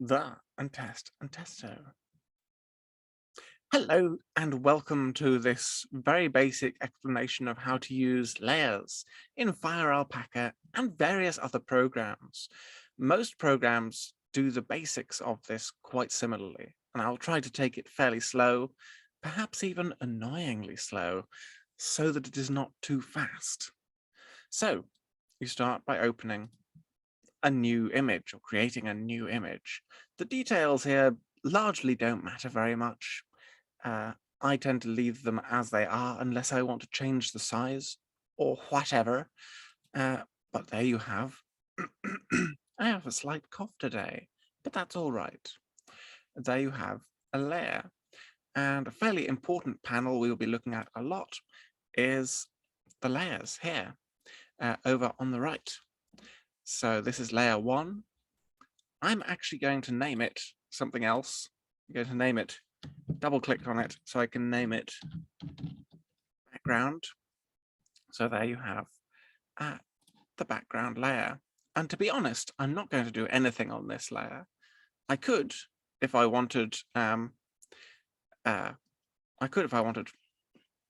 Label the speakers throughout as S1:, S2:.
S1: The and testo. Hello and welcome to this very basic explanation of how to use layers in FireAlpaca and various other programs. Most programs do the basics of this quite similarly, and I'll try to take it fairly slow, perhaps even annoyingly slow, so that it is not too fast. So you start by opening a new image or creating a new image. The details here largely don't matter very much. Uh, I tend to leave them as they are unless I want to change the size or whatever. But there you have. I have a slight cough today, but that's all right. There you have a layer. And a fairly important panel we'll be looking at a lot is the layers here over on the right. So this is layer 1. I'm actually going to name it something else. I'm going to name it, double click on it so I can name it background. So there you have the background layer. And to be honest, I'm not going to do anything on this layer. I could, if I wanted,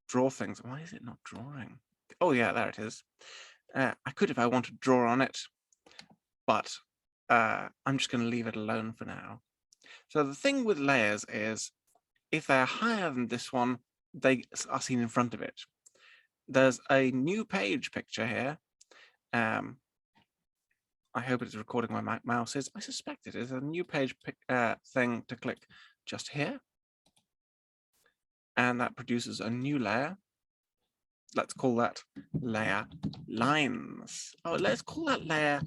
S1: draw things. Why is it not drawing? Oh yeah, there it is. I could if I wanted to draw on it, but I'm just going to leave it alone for now. So the thing with layers is, if they're higher than this one, they are seen in front of it. There's a new page picture here. I hope it's recording where my mouse is. I suspect it is. A new page thing to click just here. And that produces a new layer. Let's call that layer lines. Oh, let's call that layer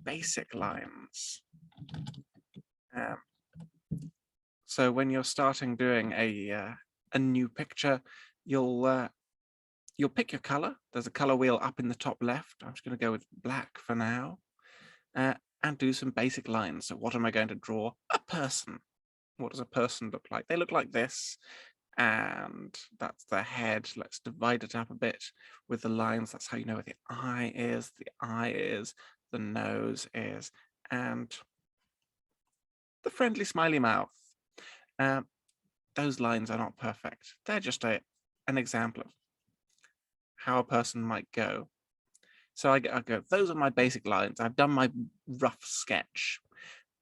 S1: basic lines. So when you're starting doing a new picture, you'll pick your color. There's a color wheel up in the top left. I'm just going to go with black for now, and do some basic lines. So what am I going to draw? A person. What does a person look like? They look like this, and that's their head. Let's divide it up a bit with the lines. That's how you know where the eye is, the nose is, and the friendly smiley mouth. Those lines are not perfect. They're just an example of how a person might go. So I go, those are my basic lines. I've done my rough sketch.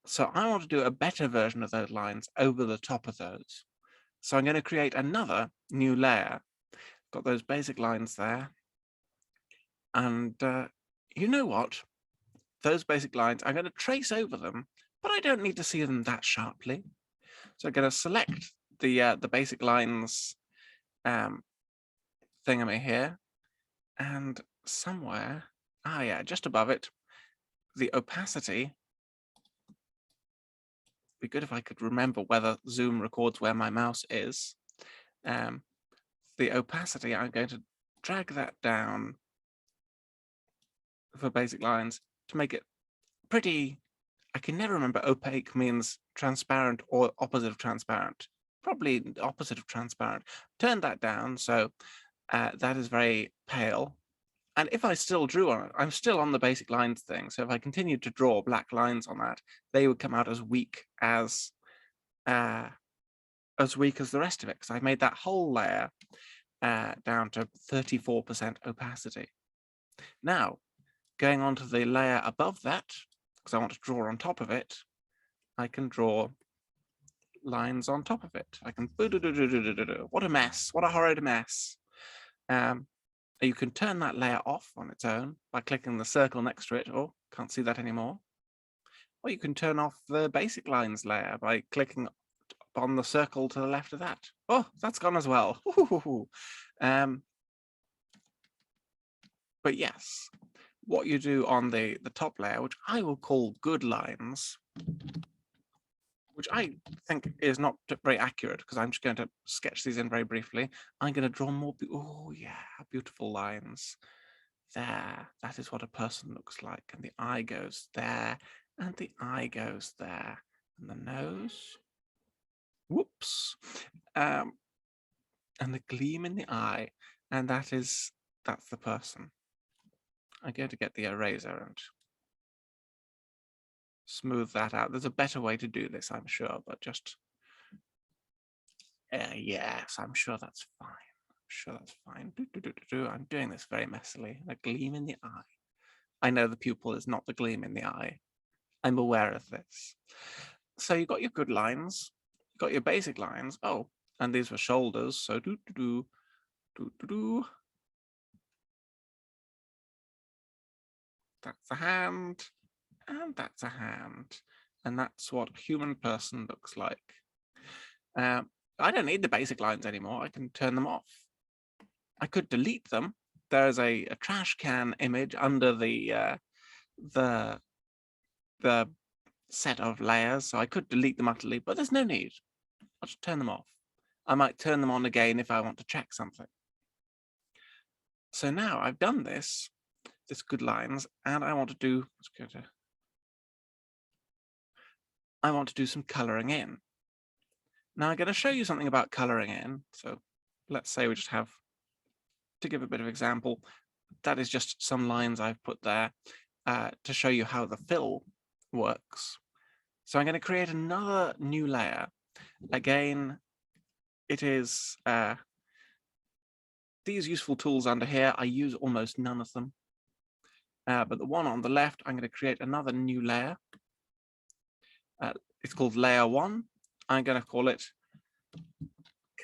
S1: So I want to do a better version of those lines over the top of those. So I'm going to create another new layer. Got those basic lines there. And you know what? Those basic lines, I'm going to trace over them, but I don't need to see them that sharply. So I'm going to select the basic lines thingamy here, and somewhere, yeah, just above it, the opacity. Be good if I could remember whether Zoom records where my mouse is. The opacity, I'm going to drag that down for basic lines to make it pretty. I can never remember opaque means transparent or opposite of transparent. Probably opposite of transparent. Turn that down so that is very pale. And if I still drew on it, I'm still on the basic lines thing. So if I continued to draw black lines on that, they would come out as weak as the rest of it, because I made that whole layer down to 34% opacity. Now, going on to the layer above that, because I want to draw on top of it, I can draw lines on top of it. I can, what a mess, what a horrid mess. You can turn that layer off on its own by clicking the circle next to it. Oh, can't see that anymore. Or you can turn off the basic lines layer by clicking on the circle to the left of that. Oh, that's gone as well. But yes, what you do on the top layer, which I will call good lines, which I think is not very accurate because I'm just going to sketch these in very briefly. I'm going to draw more, oh yeah, beautiful lines. There, that is what a person looks like. And the eye goes there, and the eye goes there. And the nose, whoops. And the gleam in the eye, and that's the person. I'm going to get the eraser and smooth that out. There's a better way to do this, I'm sure, but just, yes, I'm sure that's fine. I'm sure that's fine. I'm doing this very messily. A gleam in the eye. I know the pupil is not the gleam in the eye. I'm aware of this. So you've got your good lines, you've got your basic lines. Oh, and these were shoulders. So that's a hand, and that's a hand. And that's what a human person looks like. I don't need the basic lines anymore. I can turn them off. I could delete them. There's a trash can image under the set of layers, so I could delete them utterly, but there's no need. I'll just turn them off. I might turn them on again if I want to check something. So now I've done this good lines, and I want to do, I want to do some coloring in. Now I'm going to show you something about coloring in. So let's say we just have, to give a bit of example, that is just some lines I've put there to show you how the fill works. So I'm going to create another new layer. Again, it is these useful tools under here. I use almost none of them. But the one on the left, I'm going to create another new layer. It's called layer 1. I'm going to call it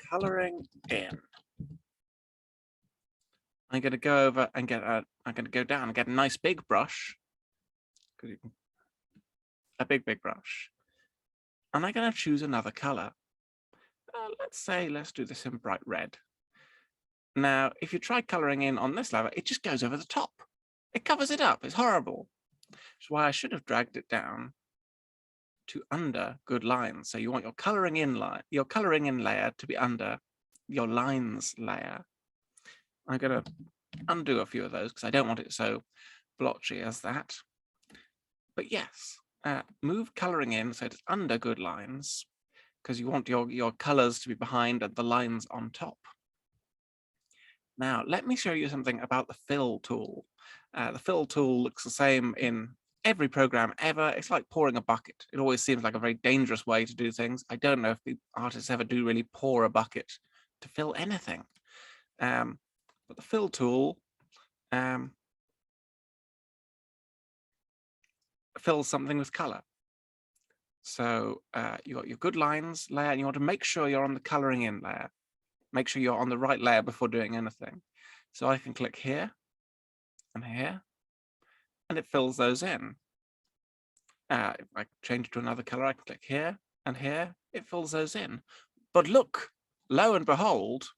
S1: coloring in. I'm going to go over and I'm going to go down and get a nice big brush. A big brush. And I'm going to choose another color. Let's do this in bright red. Now, if you try coloring in on this level, it just goes over the top. It covers it up. It's horrible. That's why I should have dragged it down to under good lines. So you want your coloring in layer to be under your lines layer. I'm going to undo a few of those because I don't want it so blotchy as that. But yes, move coloring in so it's under good lines because you want your colors to be behind and the lines on top. Now, let me show you something about the fill tool. The fill tool looks the same in every program ever. It's like pouring a bucket. It always seems like a very dangerous way to do things. I don't know if the artists ever do really pour a bucket to fill anything. But the fill tool fills something with color. So you got your good lines layer, and you want to make sure you're on the coloring in layer. Make sure you're on the right layer before doing anything. So I can click here and here, and it fills those in. If I change to another color, I can click here and here, it fills those in. But look, lo and behold,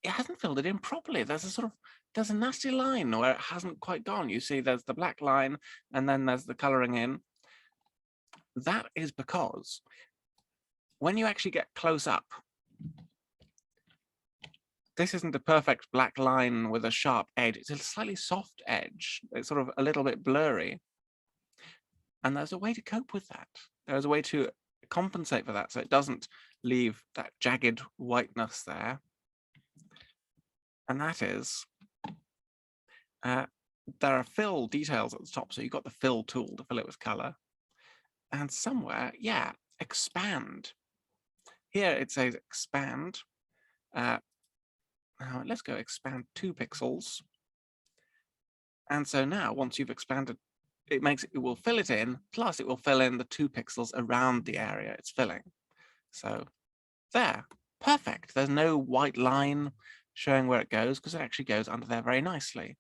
S1: it hasn't filled it in properly. There's a nasty line where it hasn't quite gone. You see, there's the black line, and then there's the coloring in. That is because when you actually get close up, this isn't a perfect black line with a sharp edge. It's a slightly soft edge. It's sort of a little bit blurry. And there's a way to cope with that. There's a way to compensate for that so it doesn't leave that jagged whiteness there. And that is, there are fill details at the top. So you've got the fill tool to fill it with color. And somewhere, yeah, expand. Here it says expand. Now let's go expand 2 pixels. And so now once you've expanded, it will fill it in, plus it will fill in the 2 pixels around the area it's filling. So there, perfect. There's no white line showing where it goes because it actually goes under there very nicely.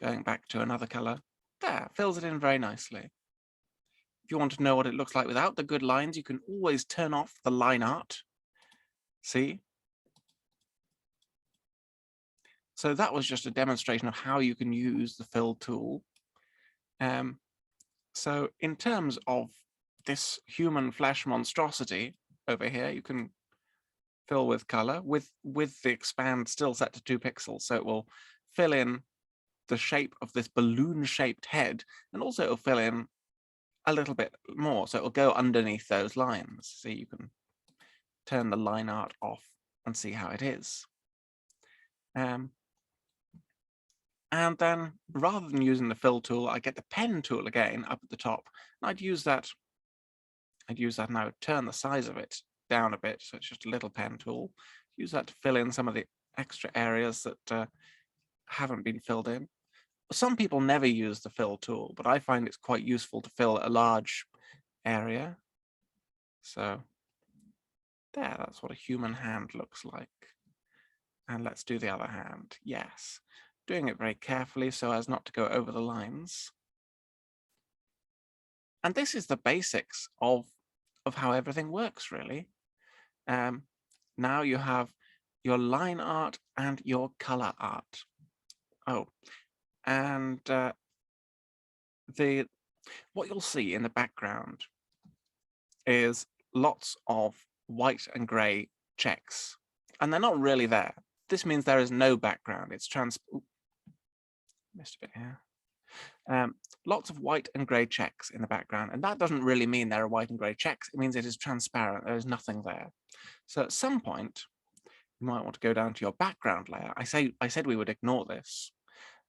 S1: Going back to another color, there, fills it in very nicely. If you want to know what it looks like without the good lines, you can always turn off the line art. See? So that was just a demonstration of how you can use the fill tool. So in terms of this human flesh monstrosity over here, you can fill with color with the expand still set to 2 pixels. So it will fill in the shape of this balloon shaped head, and also it'll fill in a little bit more. So it'll go underneath those lines. So you can turn the line art off and see how it is. And then rather than using the fill tool, I get the pen tool again up at the top. And I'd use that and I would turn the size of it down a bit, so it's just a little pen tool. Use that to fill in some of the extra areas that haven't been filled in. Some people never use the fill tool, but I find it's quite useful to fill a large area. So there, that's what a human hand looks like. And let's do the other hand. Yes, doing it very carefully so as not to go over the lines. And this is the basics of how everything works, really. Now you have your line art and your color art. Oh, and what you'll see in the background is lots of white and gray checks, and they're not really there. This means there is no background. It's missed a bit here. Lots of white and gray checks in the background, and that doesn't really mean there are white and gray checks. It means it is transparent. There is nothing there. So at some point, you might want to go down to your background layer. I said we would ignore this,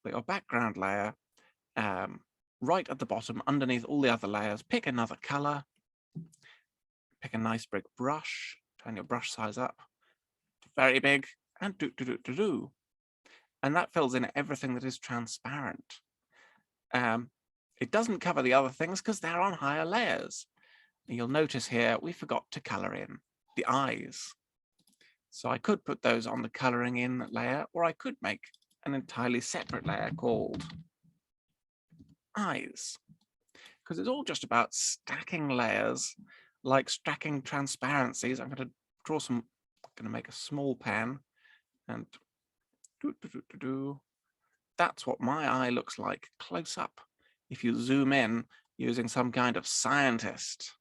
S1: but your background layer, right at the bottom, underneath all the other layers, pick another color, pick a nice big brush, turn your brush size up to very big, and do. And that fills in everything that is transparent. It doesn't cover the other things because they're on higher layers. And you'll notice here, we forgot to color in the eyes. So I could put those on the coloring in layer, or I could make an entirely separate layer called eyes, because it's all just about stacking layers, like stacking transparencies. I'm going to draw some, I'm going to make a small pen, and that's what my eye looks like close up. If you zoom in using some kind of scientist.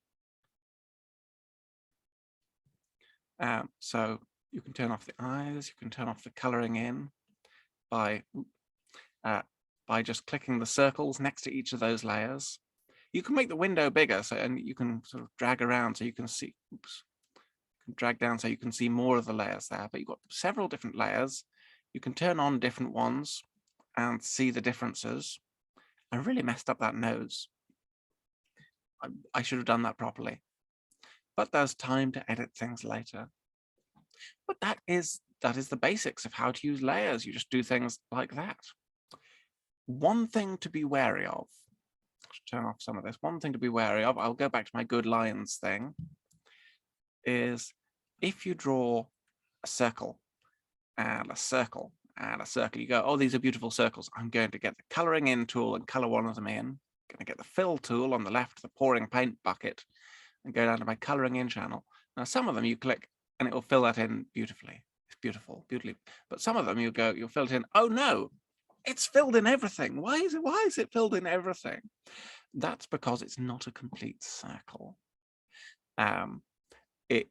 S1: So you can turn off the eyes, you can turn off the coloring in by just clicking the circles next to each of those layers. You can make the window bigger, and you can sort of drag around so you can see, drag down so you can see more of the layers there, but you've got several different layers. You can turn on different ones and see the differences. I really messed up that nose. I should have done that properly. But there's time to edit things later. But that is the basics of how to use layers. You just do things like that. One thing to be wary of, turn off some of this. One thing to be wary of, I'll go back to my good lines thing, is if you draw a circle and a circle and a circle, you go, oh, these are beautiful circles. I'm going to get the coloring in tool and color one of them in. I'm going to get the fill tool on the left, the pouring paint bucket, and go down to my coloring in channel. Now, some of them you click and it will fill that in beautifully. It's beautiful, beautifully. But some of them you'll fill it in. Oh no, it's filled in everything. Why is it filled in everything? That's because it's not a complete circle. It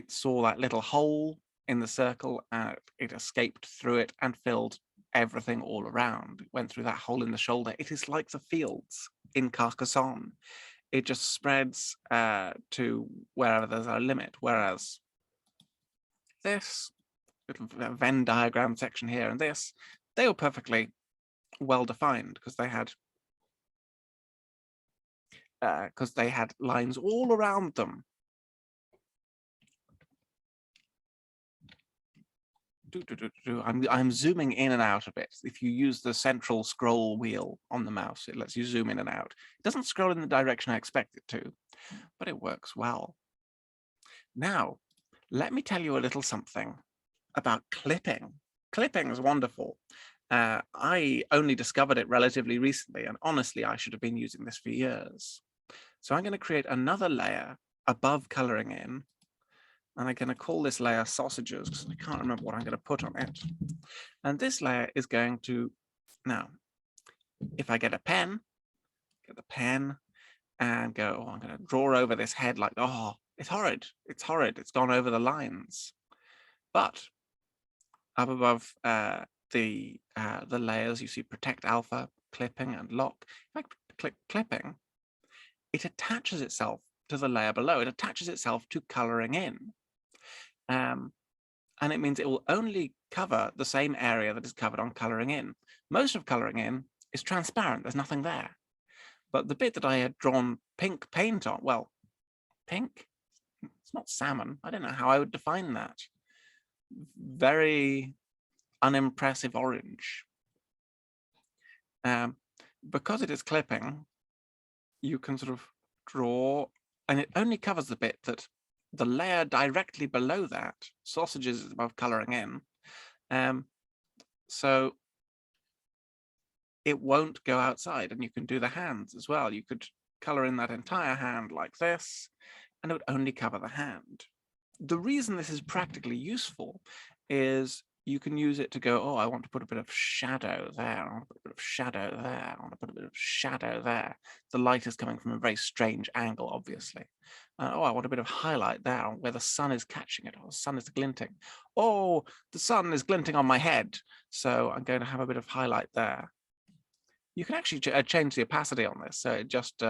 S1: saw that little hole in the circle, and it escaped through it and filled everything all around. It went through that hole in the shoulder. It is like the fields in Carcassonne. It just spreads to wherever there's a limit. Whereas this little Venn diagram section here and this, they were perfectly well defined because they had lines all around them. I'm zooming in and out a bit. If you use the central scroll wheel on the mouse, it lets you zoom in and out. It doesn't scroll in the direction I expect it to, but it works well. Now, let me tell you a little something about clipping. Clipping is wonderful. I only discovered it relatively recently, and honestly, I should have been using this for years. So I'm going to create another layer above coloring in, and I'm going to call this layer sausages because I can't remember what I'm going to put on it. And this layer is going to, now, if I get the pen and go, oh, I'm going to draw over this head like, oh, it's horrid. It's horrid. It's gone over the lines. But up above the layers, you see protect alpha, clipping, and lock. If I click clipping, it attaches itself to the layer below. It attaches itself to coloring in. And it means it will only cover the same area that is covered on coloring in. Most of colouring in is transparent, there's nothing there. But the bit that I had drawn pink paint on, well, pink? It's not salmon. I don't know how I would define that. Very unimpressive orange. Because it is clipping, you can sort of draw, and it only covers the bit that the layer directly below that, sausages is above colouring in, so it won't go outside. And you can do the hands as well. You could colour in that entire hand like this, and it would only cover the hand. The reason this is practically useful is you can use it to go, oh, I want to put a bit of shadow there, I want to put a bit of shadow there, I want to put a bit of shadow there. The light is coming from a very strange angle, obviously. Oh, I want a bit of highlight there where the sun is catching it, or the sun is glinting. Oh, the sun is glinting on my head, so I'm going to have a bit of highlight there. You can actually change the opacity on this, so it just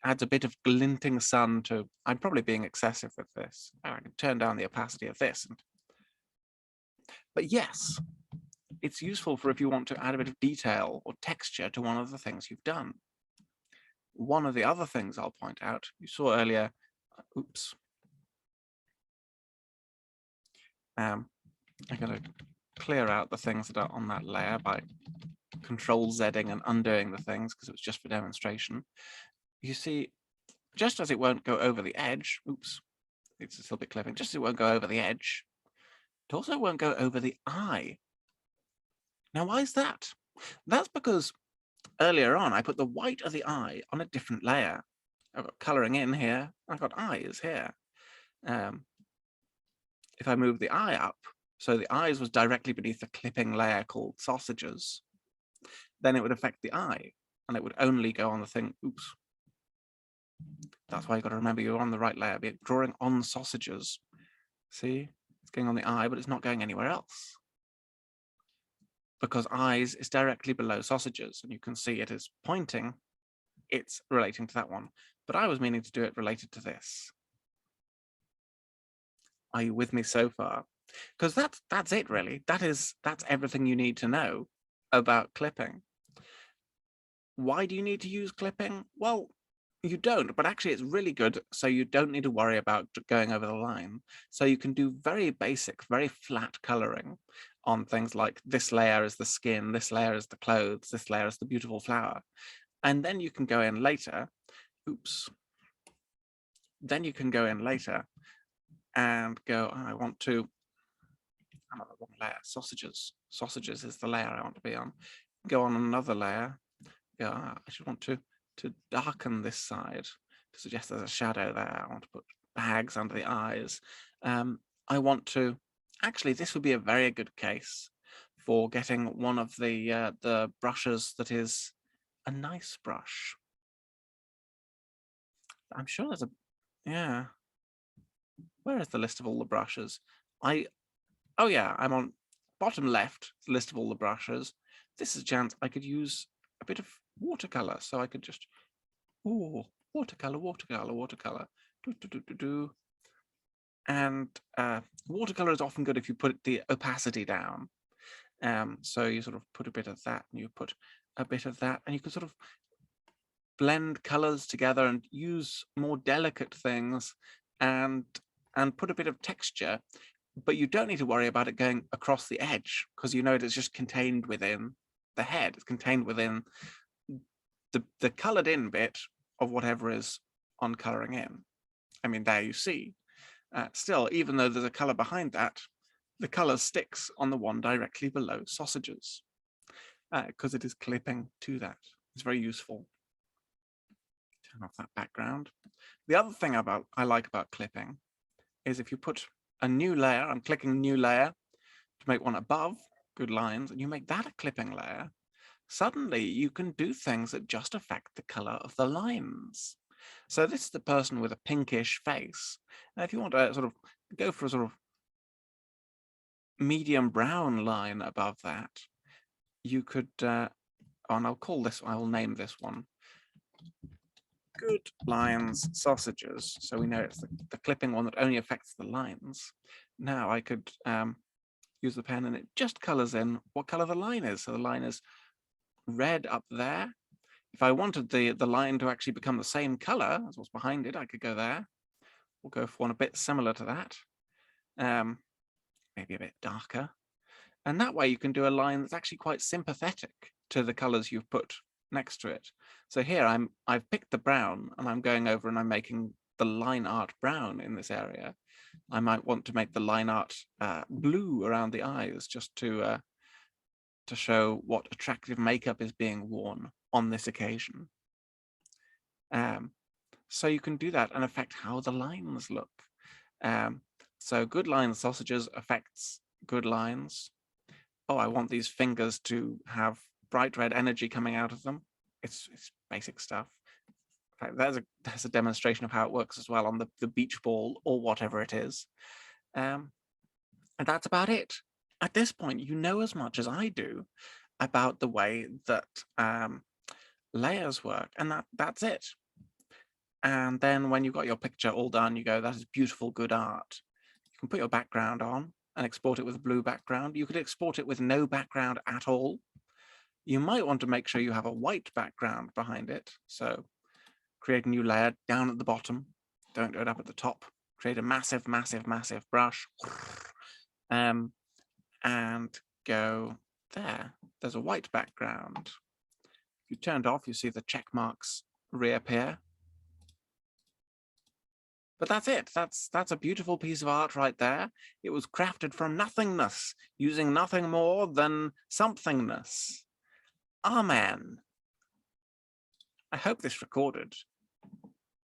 S1: adds a bit of glinting sun to, I'm probably being excessive with this. Oh, I can turn down the opacity of this. But yes, it's useful for if you want to add a bit of detail or texture to one of the things you've done. One of the other things I'll point out, you saw earlier, oops. I'm going to clear out the things that are on that layer by Control-Zing and undoing the things because it was just for demonstration. You see, just as it won't go over the edge, oops, it's a little bit clipping, just as it won't go over the edge, it also won't go over the eye. Now, why is that? That's because earlier on, I put the white of the eye on a different layer. I've got colouring in here, I've got eyes here. If I move the eye up, so the eyes was directly beneath the clipping layer called sausages, then it would affect the eye, and it would only go on the thing, oops. That's why you've got to remember you're on the right layer, be drawing on sausages. See, it's going on the eye, but it's not going anywhere else. Because eyes is directly below sausages, and you can see it is pointing, it's relating to that one. But I was meaning to do it related to this. Are you with me so far? Because that's it really. That's everything you need to know about clipping. Why do you need to use clipping? Well, you don't, but actually it's really good, so you don't need to worry about going over the line. So you can do very basic, very flat coloring on things like this layer is the skin, this layer is the clothes, this layer is the beautiful flower. And then you can go in later, oops, then you can go in later and go, oh, I want to, I'm on the wrong layer, sausages. Sausages is the layer I want to be on. Go on another layer, go, oh, I should want to darken this side to suggest there's a shadow there. I want to put bags under the eyes. I want to, actually, this would be a very good case for getting one of the brushes that is a nice brush. I'm sure there's a, yeah. Where is the list of all the brushes? Oh yeah, I'm on bottom left, the list of all the brushes. This is a chance I could use a bit of watercolor, so I could just, ooh, watercolor, watercolor, watercolor, and watercolor is often good if you put the opacity down. So you sort of put a bit of that, and you put a bit of that, and you can sort of blend colors together and use more delicate things, and put a bit of texture. But you don't need to worry about it going across the edge because you know it is just contained within the head. It's contained within the colored in bit of whatever is on coloring in. I mean, there you see. Still, even though there's a color behind that, the color sticks on the one directly below sausages because it is clipping to that. It's very useful. Turn off that background. The other thing I like about clipping is if you put a new layer, I'm clicking new layer to make one above, good lines, and you make that a clipping layer, suddenly you can do things that just affect the color of the lines. So this is the person with a pinkish face. Now, if you want to sort of go for a sort of medium brown line above that, you could, and I will name this one Good Lines Sausages. So we know it's the clipping one that only affects the lines. Now I could use the pen and it just colors in what color the line is. So the line is red up there. If I wanted the line to actually become the same color as what's behind it, I could go there. We'll go for one a bit similar to that. Maybe a bit darker. And that way you can do a line that's actually quite sympathetic to the colors you've put next to it. So here I've picked the brown and I'm going over and I'm making the line art brown in this area. I might want to make the line art blue around the eyes just to show what attractive makeup is being worn on this occasion. So you can do that and affect how the lines look. So good line sausages affects good lines. Oh, I want these fingers to have bright red energy coming out of them. It's basic stuff. In fact, there's a demonstration of how it works as well on the beach ball or whatever it is. And that's about it. At this point, you know as much as I do about the way that layers work, and that's it. And then when you've got your picture all done, you go, that is beautiful, good art. You can put your background on and export it with a blue background. You could export it with no background at all. You might want to make sure you have a white background behind it. So create a new layer down at the bottom. Don't do it up at the top. Create a massive, massive, massive brush. And go there. There's a white background. If you turn it off, you see the check marks reappear. But that's it. That's a beautiful piece of art right there. It was crafted from nothingness, using nothing more than somethingness. Amen. I hope this recorded